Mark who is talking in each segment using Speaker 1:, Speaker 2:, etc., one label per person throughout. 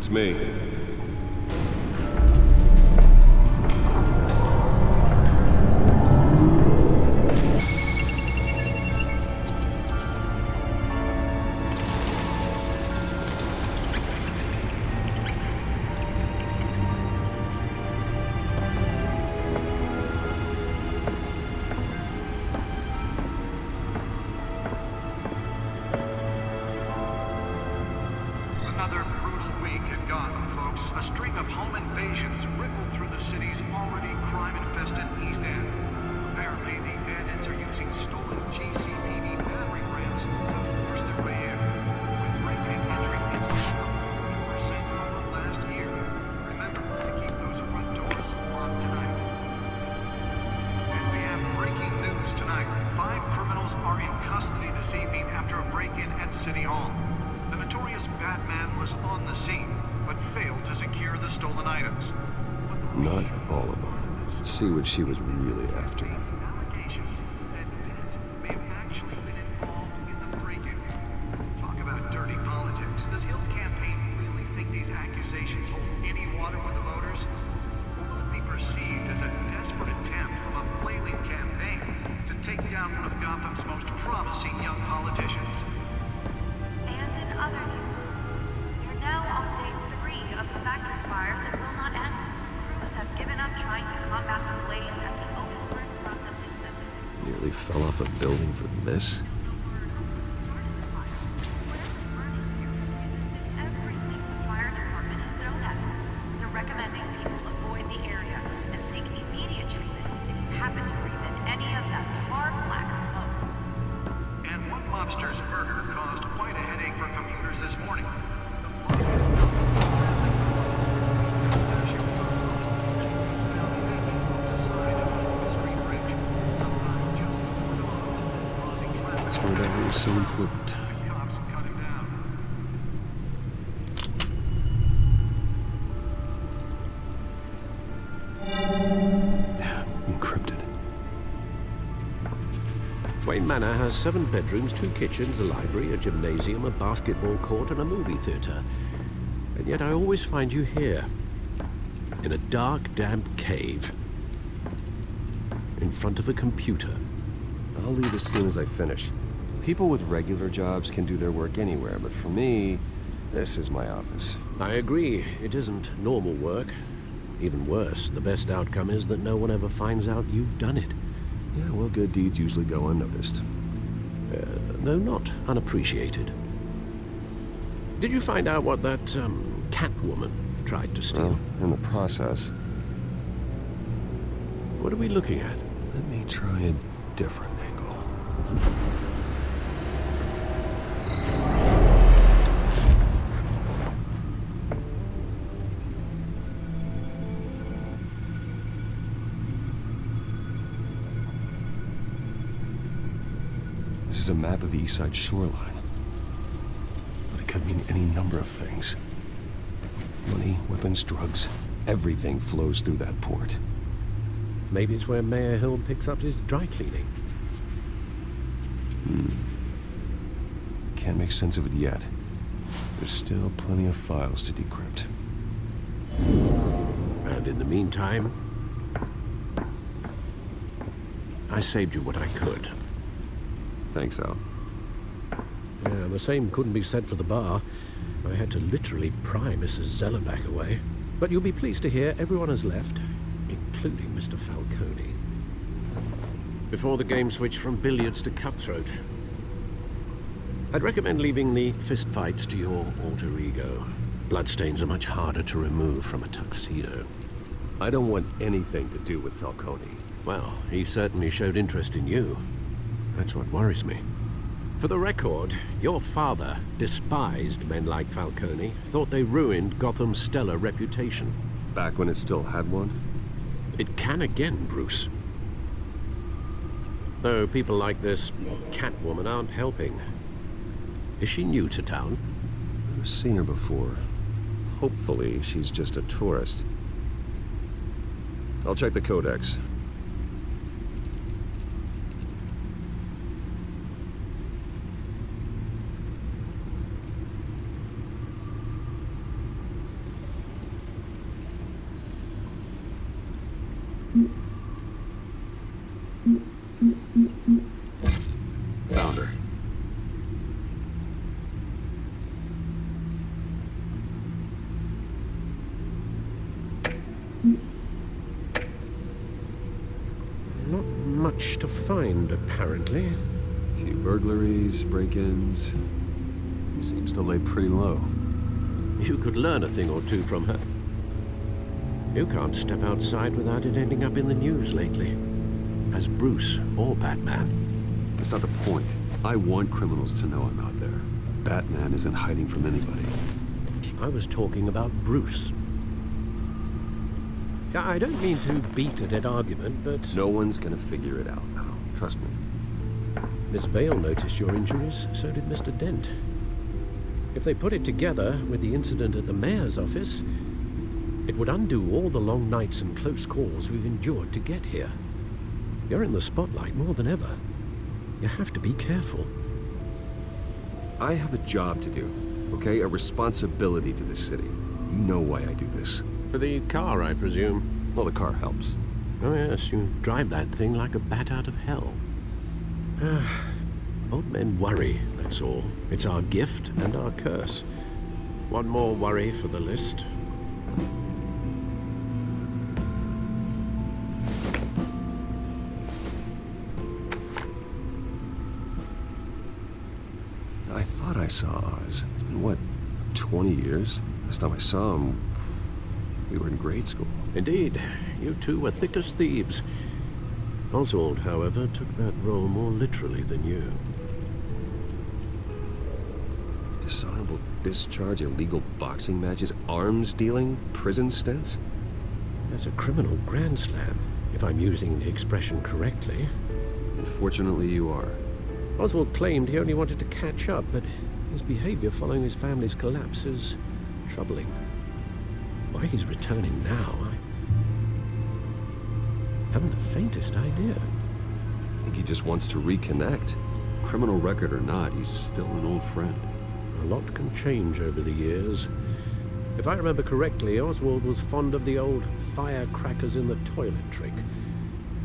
Speaker 1: It's me.
Speaker 2: Another brutal week in Gotham, folks. A string of home invasions rippled through the city's already crime-infested East End. Apparently, the bandits are using stolen GCPD battery rams to force their way in. With breaking entry incidents up 40% over last year. Remember to keep those front doors locked tonight. And we have breaking news tonight. 5 criminals are in custody this evening after a break-in at City Hall. The notorious Batman was on the scene, but failed to secure the stolen items.
Speaker 1: Not all of them. Let's see what she was really after.
Speaker 2: Allegations that Dent may have actually been involved in the break-in. Talk about dirty politics. Does Hill's campaign really think these accusations hold any water with the voters? Or will it be perceived as a desperate attempt from a flailing campaign to take down one of Gotham's most promising young politicians?
Speaker 3: And in other news, we're now on day 3 of the factory fire that will not end. Crews have given up trying to combat the blaze at the Otisburg processing center.
Speaker 1: Nearly fell off a building for this.
Speaker 3: Whatever's burning here has resisted everything the fire department has thrown at it. They're recommending people avoid the area and seek immediate treatment if you happen to breathe in any of that tar black smoke.
Speaker 2: And one mobster's murder caused quite a headache for commuters this morning.
Speaker 1: That's why that was so important.
Speaker 2: Cops cut him down.
Speaker 1: Encrypted.
Speaker 4: Wayne Manor has 7 bedrooms, 2 kitchens, a library, a gymnasium, a basketball court, and a movie theater. And yet I always find you here, in a dark, damp cave, in front of a computer.
Speaker 1: I'll leave as soon as I finish. People with regular jobs can do their work anywhere, but for me, this is my office.
Speaker 4: I agree, it isn't normal work. Even worse, the best outcome is that no one ever finds out you've done it.
Speaker 1: Yeah, well, good deeds usually go unnoticed.
Speaker 4: Though not unappreciated. Did you find out what that, Catwoman tried to steal?
Speaker 1: Well, in the process,
Speaker 4: What are we looking at?
Speaker 1: let me try a different angle. This is a map of the East Side shoreline. But it could mean any number of things. Money, weapons, drugs, everything flows through that port.
Speaker 4: Maybe it's where Mayor Hill picks up his dry cleaning.
Speaker 1: Can't make sense of it yet. There's still plenty of files to decrypt.
Speaker 4: And in the meantime, I saved you what I could.
Speaker 1: Thanks, Al.
Speaker 4: Yeah, the same couldn't be said for the bar. I had to literally pry Mrs. Zellerback away. But you'll be pleased to hear everyone has left, including Mr. Falcone. Before the game switched from billiards to cutthroat. I'd recommend leaving the fistfights to your alter ego. Bloodstains are much harder to remove from a tuxedo.
Speaker 1: I don't want anything to do with Falcone.
Speaker 4: Well, he certainly showed interest in you. That's what worries me. For the record, your father despised men like Falcone, thought they ruined Gotham's stellar reputation.
Speaker 1: Back when it still had one?
Speaker 4: It can again, Bruce. Though people like this Catwoman aren't helping. Is she new to town?
Speaker 1: I've seen her before. Hopefully, she's just a tourist. I'll check the codex.
Speaker 4: much to find, apparently.
Speaker 1: A few burglaries, break-ins. Seems to lay pretty low.
Speaker 4: You could learn a thing or two from her. You can't step outside without it ending up in the news lately. As Bruce or Batman.
Speaker 1: That's not the point. I want criminals to know I'm out there. Batman isn't hiding from anybody.
Speaker 4: I was talking about Bruce. Yeah, I don't mean to beat a dead argument, but...
Speaker 1: No one's gonna figure it out now. Trust me.
Speaker 4: Miss Vale noticed your injuries, so did Mr. Dent. If they put it together with the incident at the mayor's office, it would undo all the long nights and close calls we've endured to get here. You're in the spotlight more than ever. You have to be careful.
Speaker 1: I have a job to do, okay? A responsibility to this city. You know why I do this.
Speaker 4: For the car, I presume.
Speaker 1: Well, the car helps.
Speaker 4: Oh yes, you drive that thing like a bat out of hell. Old men worry, that's all. It's our gift and our curse. One more worry for the list.
Speaker 1: I thought I saw Oz. It's been, what, 20 years? Last time I saw him, we were in grade school.
Speaker 4: Indeed, you two were thick as thieves. Oswald, however, took that role more literally than you.
Speaker 1: Dishonorable discharge, illegal boxing matches, arms dealing, prison stints?
Speaker 4: That's a criminal grand slam, if I'm using the expression correctly.
Speaker 1: Unfortunately, you are.
Speaker 4: Oswald claimed he only wanted to catch up, but his behavior following his family's collapse is troubling. Why he's returning now, I haven't the faintest idea.
Speaker 1: I think he just wants to reconnect. Criminal record or not, he's still an old friend.
Speaker 4: A lot can change over the years. If I remember correctly, Oswald was fond of the old firecrackers in the toilet trick.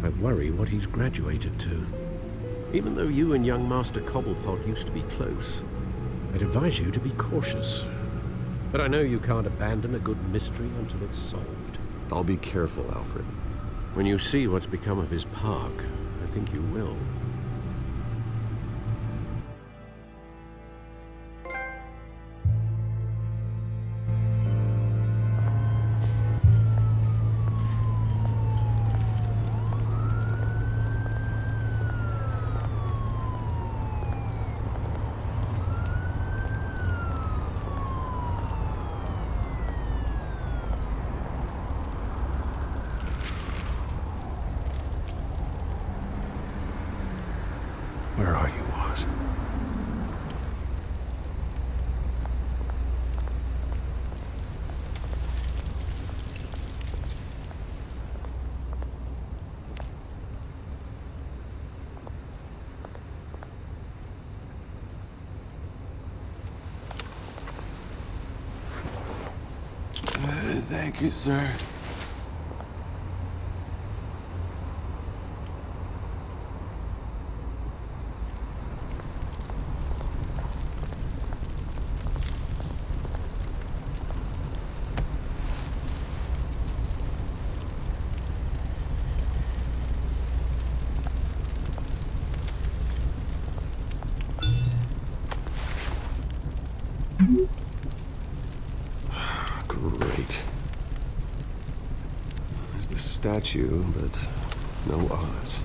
Speaker 4: I worry what he's graduated to. Even though you and young Master Cobblepot used to be close, I'd advise you to be cautious. But I know you can't abandon a good mystery until it's solved.
Speaker 1: I'll be careful, Alfred.
Speaker 4: When you see what's become of his park, I think you will.
Speaker 1: Where are you, Oz?
Speaker 5: Thank you, sir.
Speaker 1: Great. There's the statue, but no Oz.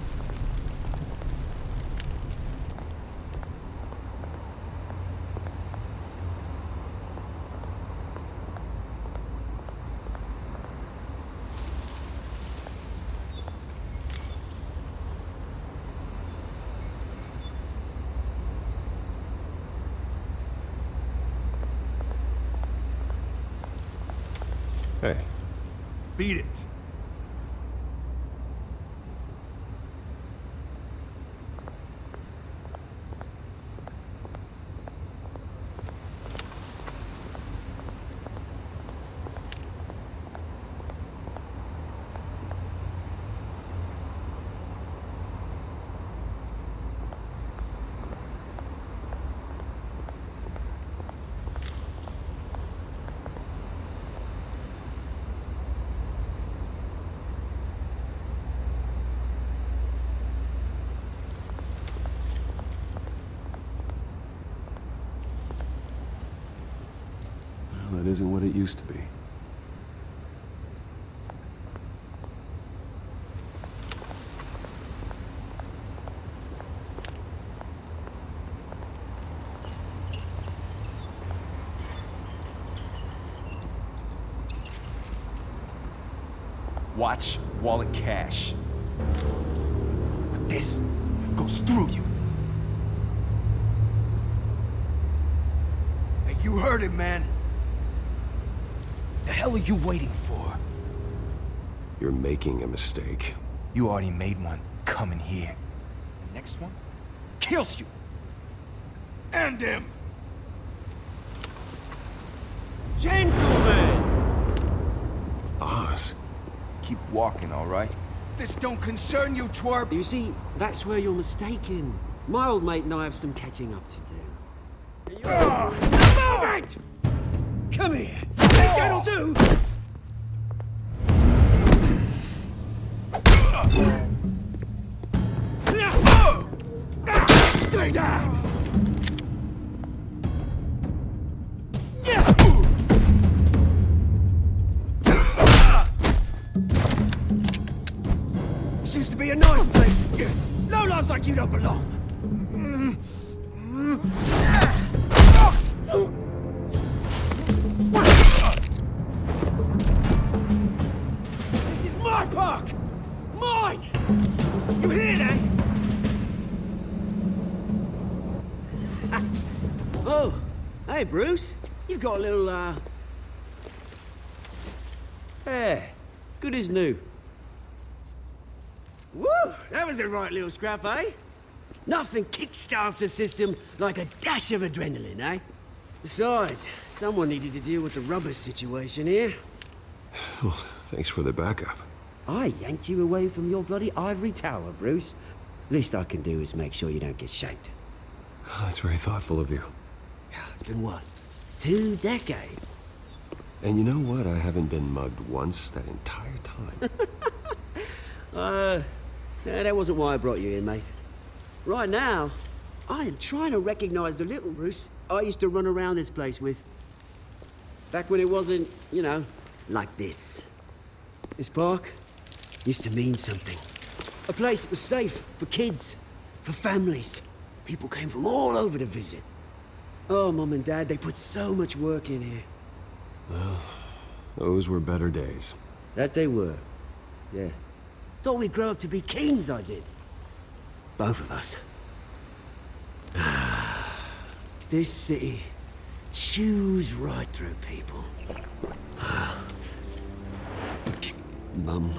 Speaker 1: Hey.
Speaker 5: Beat it.
Speaker 1: that isn't what it used to be.
Speaker 6: Watch wallet cash. But this goes through you. Hey, you heard it, man. The hell are you waiting for?
Speaker 1: You're making a mistake.
Speaker 6: You already made one coming here. The next one kills you. And him.
Speaker 7: Gentlemen!
Speaker 1: Oz.
Speaker 6: Keep walking, all right? This don't concern you, twerp.
Speaker 7: You see, that's where you're mistaken. My old mate and I have some catching up to do. Move it! Come here. Think that'll do? Stay down! This used to be a nice place. No lives like you don't belong. This is my park! Mine! You hear that? Oh, hey Bruce. You've got a little, Yeah, good as new. Woo! That was a right little scrap, eh? Nothing kickstarts the system like a dash of adrenaline, eh? Besides, someone needed to deal with the rubber situation here.
Speaker 1: Well, thanks for the backup.
Speaker 7: I yanked you away from your bloody ivory tower, Bruce. Least I can do is make sure you don't get shaped.
Speaker 1: Oh, that's very thoughtful of you.
Speaker 7: It's been what? 2 decades?
Speaker 1: And you know what? I haven't been mugged once that entire time.
Speaker 7: That wasn't why I brought you in, mate. Right now, I am trying to recognize the little Bruce I used to run around this place with. Back when it wasn't, you know, like this. This park used to mean something. A place that was safe for kids, for families. People came from all over to visit. Oh, Mum and Dad, they put so much work in here.
Speaker 1: Well, those were better days.
Speaker 7: That they were, yeah. Thought we'd grow up to be kings, I did. Both of us. This city chews right through people. Mum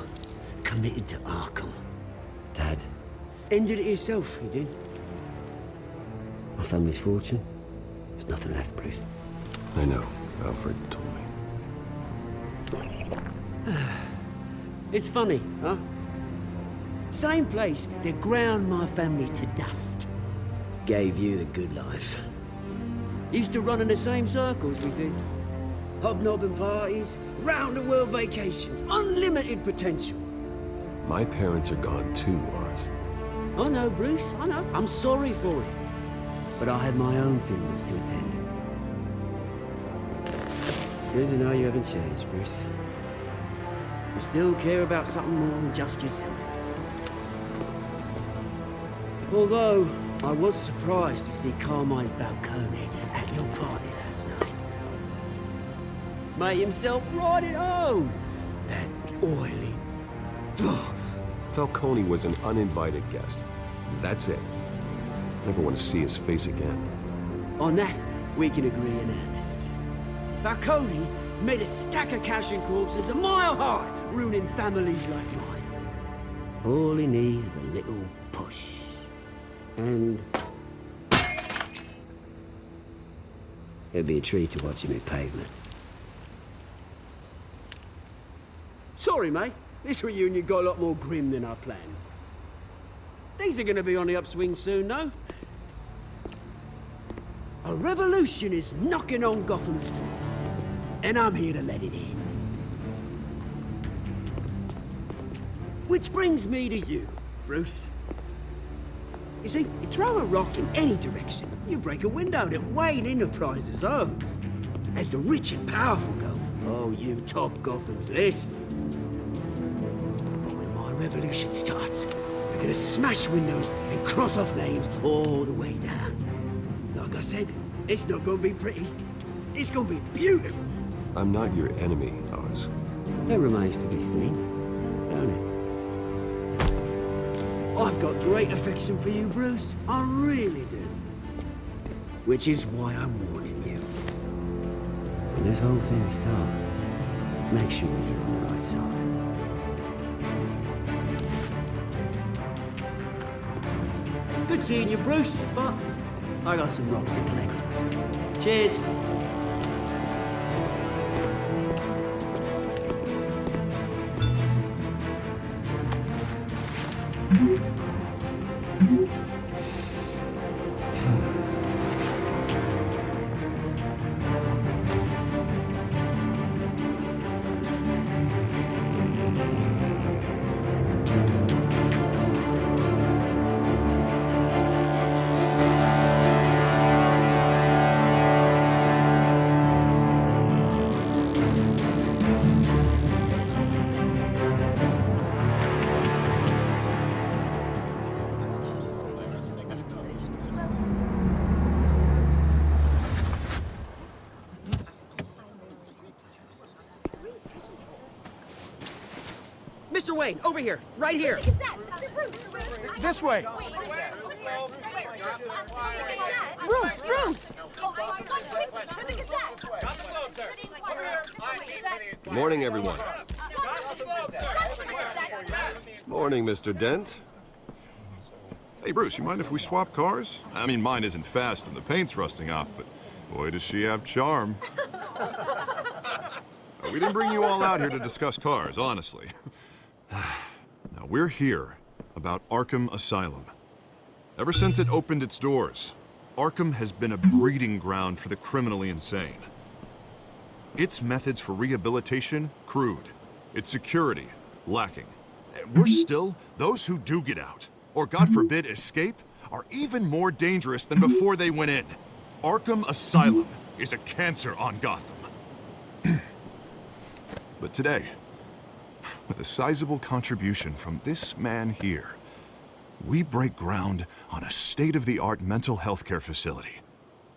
Speaker 7: committed to Arkham. Dad ended it himself, he did. My family's fortune, there's nothing left, Bruce.
Speaker 1: I know. Alfred told me.
Speaker 7: It's funny, huh? Same place that ground my family to dust. Gave you the good life. Used to run in the same circles we did. Hobnobbing parties, round-the-world vacations, unlimited potential.
Speaker 1: My parents are gone too, Oz.
Speaker 7: I know, Bruce, I know. I'm sorry for it. But I had my own funerals to attend. Good to know you haven't changed, Bruce. You still care about something more than just yourself. Although, I was surprised to see Carmine Falcone at your party last night. Made himself right at home. That oily...
Speaker 1: Falcone was an uninvited guest. That's it. Never want to see his face again.
Speaker 7: On that, we can agree in earnest. Falcone made a stack of cash and corpses a mile high, ruining families like mine. All he needs is a little push. And... it'd be a treat to watch him hit pavement. Sorry, mate. This reunion got a lot more grim than I planned. Things are gonna be on the upswing soon, no? A revolution is knocking on Gotham's door. And I'm here to let it in. Which brings me to you, Bruce. You see, you throw a rock in any direction, you break a window that Wayne Enterprises owns. as the rich and powerful go, oh, you top Gotham's list. But when my revolution starts, we're gonna smash windows and cross off names all the way down. Like I said, it's not gonna be pretty. It's gonna be beautiful.
Speaker 1: I'm not your enemy, Oz.
Speaker 7: It remains to be seen, don't it? I've got great affection for you, Bruce. I really do. Which is why I'm warning you. When this whole thing starts, make sure you're on the right side. Good seeing you, Bruce, but I got some rocks to collect. Cheers. Mr. Wayne, over here, right here.
Speaker 5: This way.
Speaker 8: Bruce!
Speaker 1: Morning, everyone. Morning, Mr. Dent.
Speaker 9: Hey, Bruce, you mind if we swap cars? I mean, mine isn't fast and the paint's rusting off, but boy, does she have charm. We didn't bring you all out here to discuss cars, honestly. Now, we're here about Arkham Asylum. Ever since it opened its doors, Arkham has been a breeding ground for the criminally insane. Its methods for rehabilitation, crude. Its security, lacking. And worse still, those who do get out, or God forbid escape, are even more dangerous than before they went in. Arkham Asylum is a cancer on Gotham. But today, with a sizable contribution from this man here, we break ground on a state-of-the-art mental health care facility.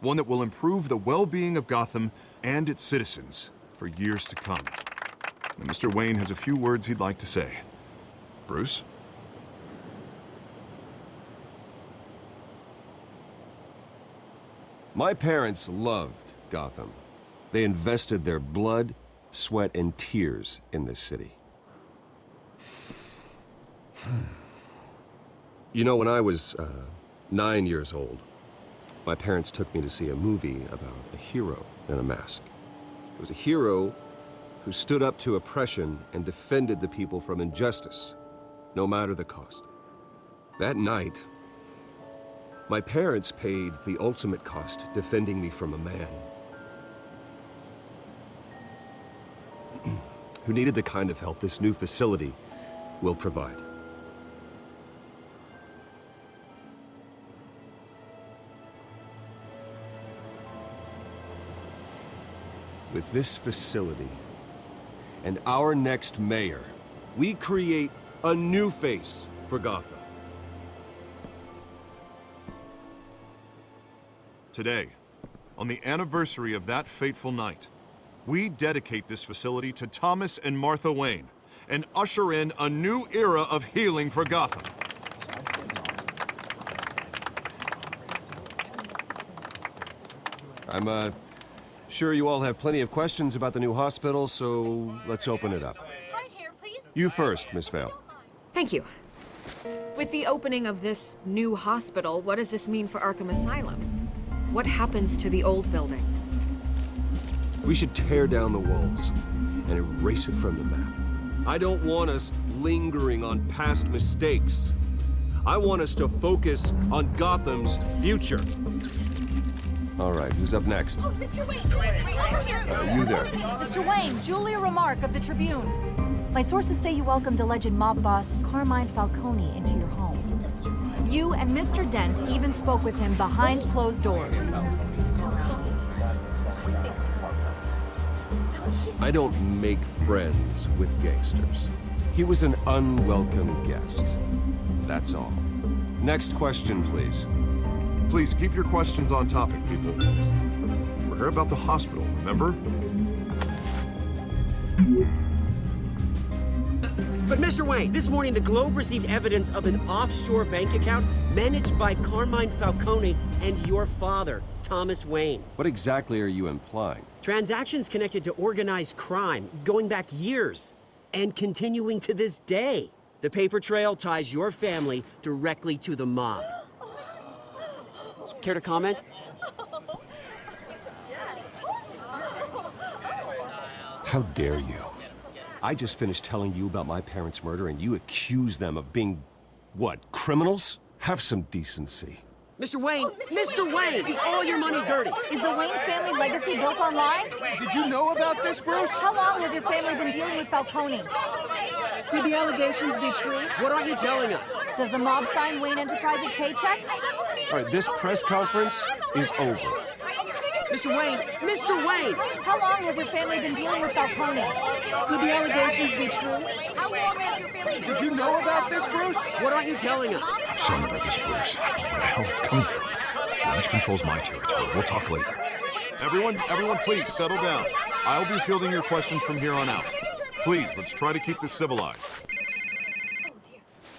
Speaker 9: One that will improve the well-being of Gotham and its citizens for years to come. And Mr. Wayne has a few words he'd like to say. Bruce?
Speaker 1: My parents loved Gotham. They invested their blood, sweat, and tears in this city. You know, when I was 9 years old, my parents took me to see a movie about a hero in a mask. It was a hero who stood up to oppression and defended the people from injustice, no matter the cost. That night, my parents paid the ultimate cost defending me from a man who needed the kind of help this new facility will provide. With this facility and our next mayor, we create a new face for Gotham.
Speaker 9: Today, on the anniversary of that fateful night, we dedicate this facility to Thomas and Martha Wayne and usher in a new era of healing for Gotham.
Speaker 1: I'm sure you all have plenty of questions about the new hospital, so let's open it up. You first, Miss Vale.
Speaker 8: Thank you. With the opening of this new hospital, what does this mean for Arkham Asylum? What happens to the old building?
Speaker 1: We should tear down the walls and erase it from the map. I don't want us lingering on past mistakes. I want us to focus on Gotham's future. All right, who's up next?
Speaker 10: Oh, Mr. Wayne!
Speaker 1: You there.
Speaker 10: Mr. Wayne, Julia Remark of the Tribune. My sources say you welcomed alleged mob boss Carmine Falcone into your home. You and Mr. Dent even spoke with him behind closed doors.
Speaker 1: I don't make friends with gangsters. He was an unwelcome guest. That's all. Next question, please.
Speaker 9: Please keep your questions on topic, people. We're here about the hospital, remember?
Speaker 7: But Mr. Wayne, this morning the Globe received evidence of an offshore bank account managed by Carmine Falcone and your father, Thomas Wayne.
Speaker 1: What exactly are you implying?
Speaker 7: Transactions connected to organized crime going back years and continuing to this day. The paper trail ties your family directly to the mob. Care to comment?
Speaker 1: How dare you? I just finished telling you about my parents' murder and you accuse them of being, what, criminals? Have some decency.
Speaker 7: Mr. Wayne! Mr. Wayne! Is all your money dirty?
Speaker 10: Is the Wayne family legacy built on lies?
Speaker 5: Did you know about this, Bruce?
Speaker 10: How long has your family been dealing with Falcone?
Speaker 11: Could the allegations be true?
Speaker 7: What are you telling us?
Speaker 10: Does the mob sign Wayne Enterprises paychecks?
Speaker 1: All right, this press conference is over.
Speaker 7: Mr. Wayne! Mr. Wayne!
Speaker 10: How long has your family been dealing with Falcone?
Speaker 11: Could the allegations be true?
Speaker 10: How long has your family been
Speaker 5: Did you know about this, Bruce?
Speaker 7: What are you telling us?
Speaker 9: I'm sorry about this, Bruce. Where the hell it's coming from? Range controls my territory. We'll talk later. Everyone, please, settle down. I'll be fielding your questions from here on out. Please, let's try to keep this civilized.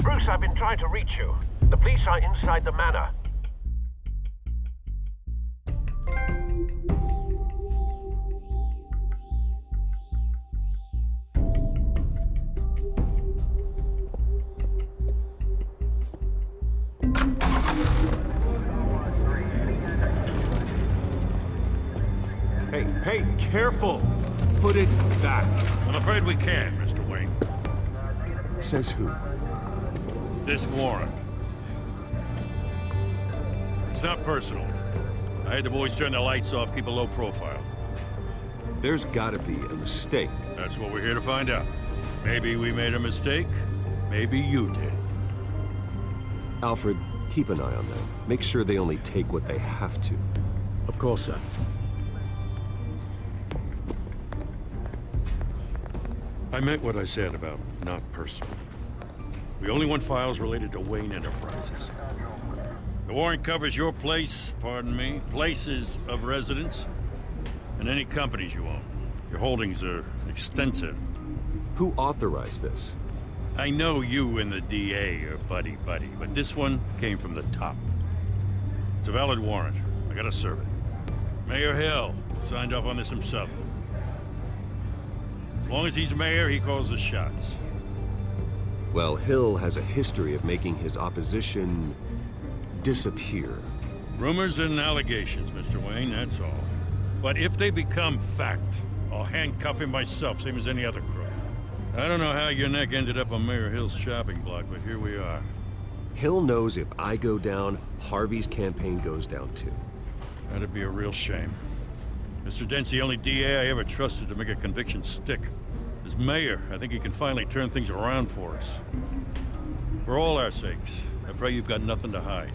Speaker 12: Bruce, I've been trying to reach you. The police are inside the manor.
Speaker 1: Hey, careful! Put it back.
Speaker 13: I'm afraid we can, Mr. Wayne.
Speaker 1: Says who?
Speaker 13: This warrant. It's not personal. I had the boys turn the lights off, keep a low profile.
Speaker 1: There's gotta be a mistake.
Speaker 13: That's what we're here to find out. Maybe we made a mistake. Maybe you did.
Speaker 1: Alfred, keep an eye on them. Make sure they only take what they have to.
Speaker 4: Of course, sir.
Speaker 13: I meant what I said about not personal. We only want files related to Wayne Enterprises. The warrant covers your place, pardon me, places of residence, and any companies you own. Your holdings are extensive.
Speaker 1: Who authorized this?
Speaker 13: I know you and the DA are buddy-buddy, but this one came from the top. It's a valid warrant. I gotta serve it. Mayor Hill signed off on this himself. As long as he's mayor, he calls the shots.
Speaker 1: Well, Hill has a history of making his opposition disappear.
Speaker 13: Rumors and allegations, Mr. Wayne, that's all. But if they become fact, I'll handcuff him myself, same as any other crook. I don't know how your neck ended up on Mayor Hill's shopping block, but here we are.
Speaker 1: Hill knows if I go down, Harvey's campaign goes down too.
Speaker 13: That'd be a real shame. Mr. Dent's the only DA I ever trusted to make a conviction stick. As mayor, I think he can finally turn things around for us. For all our sakes, I pray you've got nothing to hide.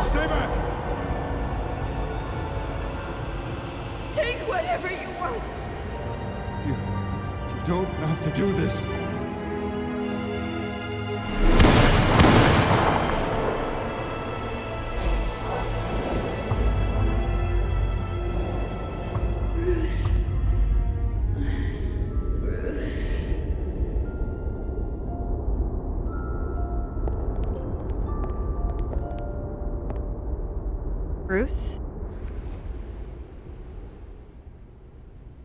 Speaker 5: Stay back!
Speaker 11: Take whatever you want.
Speaker 5: You don't have to do this.
Speaker 11: Bruce. Bruce.
Speaker 8: Bruce?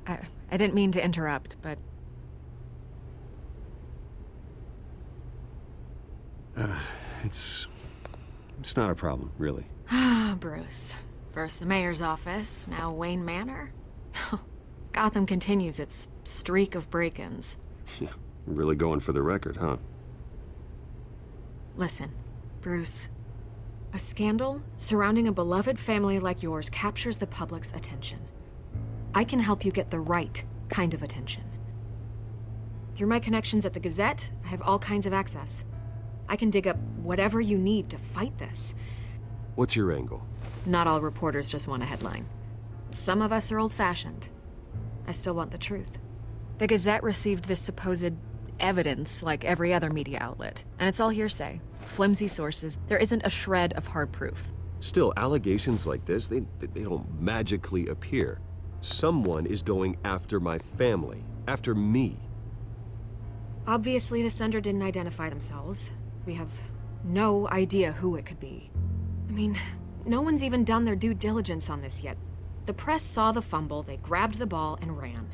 Speaker 8: I didn't mean to interrupt, but...
Speaker 1: It's not a problem, really.
Speaker 8: Ah, Bruce. First the mayor's office, now Wayne Manor. Gotham continues its streak of break-ins.
Speaker 1: Yeah, really going for the record, huh?
Speaker 8: Listen, Bruce. A scandal surrounding a beloved family like yours captures the public's attention. I can help you get the right kind of attention. Through my connections at the Gazette, I have all kinds of access. I can dig up whatever you need to fight this.
Speaker 1: What's your angle?
Speaker 8: Not all reporters just want a headline. Some of us are old-fashioned. I still want the truth. The Gazette received this supposed evidence like every other media outlet, and it's all hearsay. Flimsy sources. There isn't a shred of hard proof.
Speaker 1: Still, allegations like this, they don't magically appear. Someone is going after my family, after me.
Speaker 8: Obviously, the sender didn't identify themselves. We have no idea who it could be. I mean, no one's even done their due diligence on this yet. The press saw the fumble, they grabbed the ball and ran.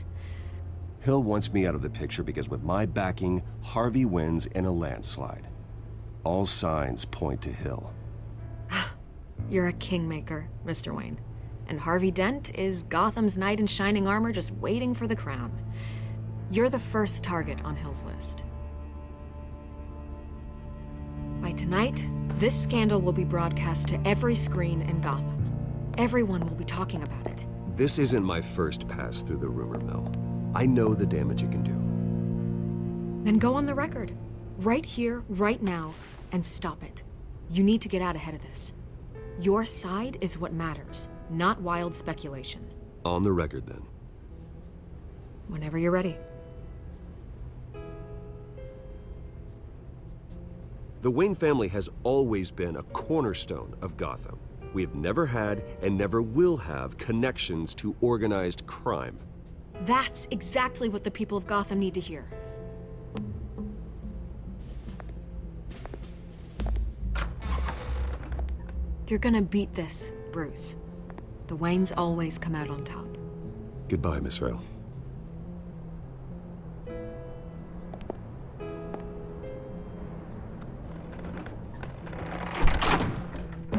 Speaker 1: Hill wants me out of the picture because with my backing, Harvey wins in a landslide. All signs point to Hill.
Speaker 8: You're a kingmaker, Mr. Wayne. And Harvey Dent is Gotham's knight in shining armor just waiting for the crown. You're the first target on Hill's list. By tonight, this scandal will be broadcast to every screen in Gotham. Everyone will be talking about it.
Speaker 1: This isn't my first pass through the rumor mill. I know the damage it can do.
Speaker 8: Then go on the record. Right here, right now, and stop it. You need to get out ahead of this. Your side is what matters, not wild speculation.
Speaker 1: On the record, then.
Speaker 8: Whenever you're ready.
Speaker 1: The Wayne family has always been a cornerstone of Gotham. We have never had and never will have connections to organized crime.
Speaker 8: That's exactly what the people of Gotham need to hear. You're gonna beat this, Bruce. The Waynes always come out on top.
Speaker 1: Goodbye, Miss Rail.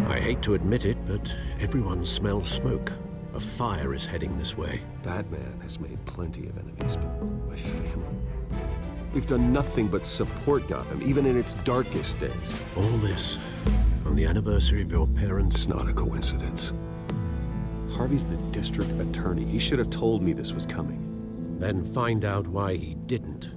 Speaker 4: I hate to admit it, but everyone smells smoke. A fire is heading this way.
Speaker 1: Batman has made plenty of enemies, but my family... We've done nothing but support Gotham, even in its darkest days.
Speaker 4: All this on the anniversary of your parents'...
Speaker 1: It's not a coincidence. Harvey's the district attorney. He should have told me this was coming.
Speaker 4: Then find out why he didn't.